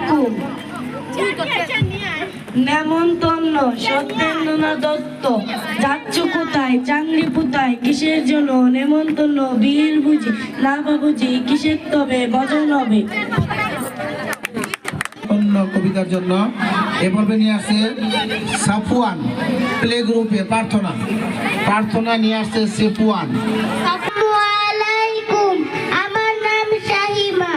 আলাইকুম। নেমন্তন্ন সত্যেন্দ্রনাথ দত্ত। যাচ্ছ কোথায়? চাকরি কোথায়? কিসের জন্য নেমন্তন্ন? বিয়ের বুঝি না বাবুজি, কিসের তবে বজন হবে? অন্য কবিতার জন্য এ পর্বে নিয়ে আসছে সাফওয়ান প্লে গ্রুপে প্রার্থনা। প্রার্থনা নিয়ে আসছে সাফওয়ান। আসসালামু আলাইকুম, আমার নাম শাহিমা।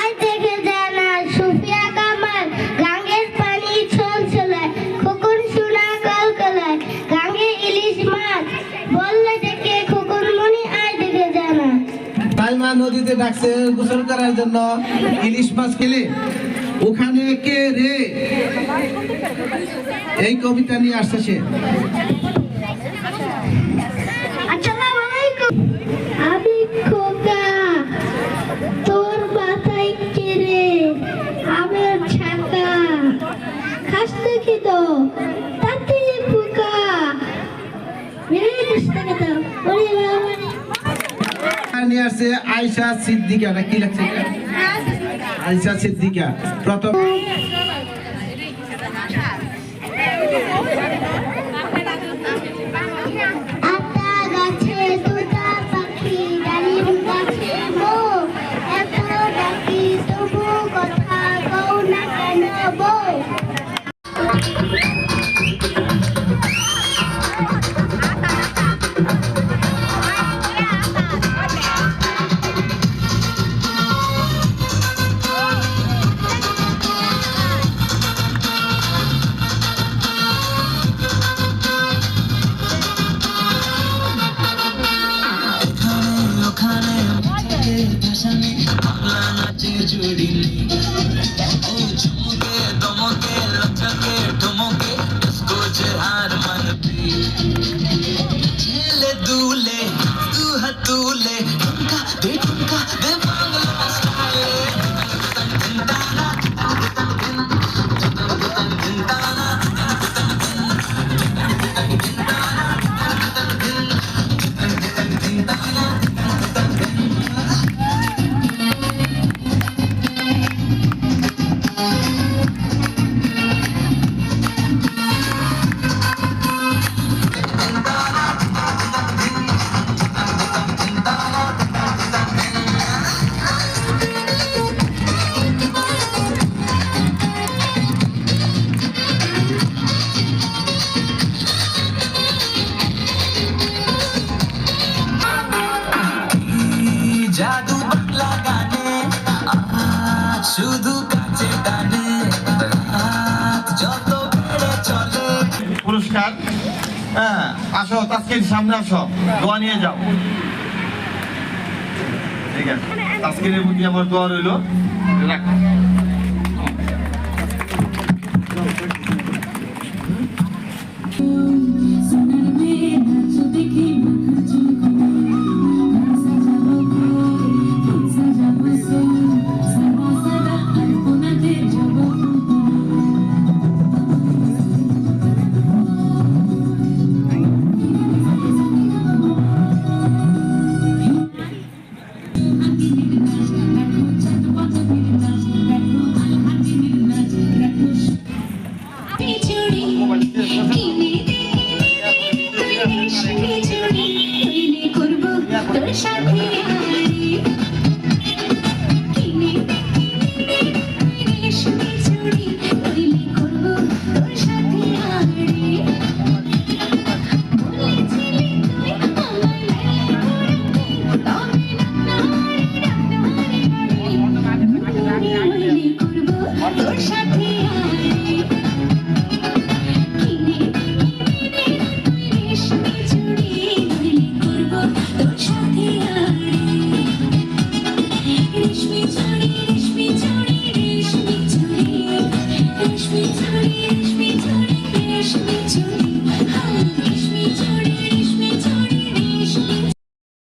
আজ থেকে জানা সুফিয়া কামাল, গাঙ্গের পানি ছলছলায়, খোকন সোনা কলকলায়, গাঙ্গে ইলিশ মাছ বললে ডেকে খোকন মনি আজ থেকে জানা। তাইমা নদীতে ডাকছে গোসল করার জন্য, ইলিশ মাছ খেলে ওখানে কে রে, এই কবিতা নিয়ে আসছে সে। আসসালামু আলাইকুম, আমি খোকা, তোর মাথায় কে রে, আমার ছাতা, খাস দেখি তো তাতে পোকা, মেরে দিস থেকে তো ওরে বাবা। আর নিয়ে আসছে আয়েশা সিদ্দিকা, না কি লাগছে এটা? আয়েশা সিদ্দিকা প্রথম। আতা গাছে তোতা পাখি, ডালিম গাছে মৌ, এত ডাকি তবু কথা কও না কেন বউ। জাদু বাংলা গানে শুধু কাছে টানে, যত বেড়ে চলে পুরস্কার। হ্যাঁ, আসো তাসকিন, সামনে আসো, দোয়া নিয়ে যাও। ঠিক আছে, তাসকিনের প্রতি আমার দোয়া রইল। রাখো।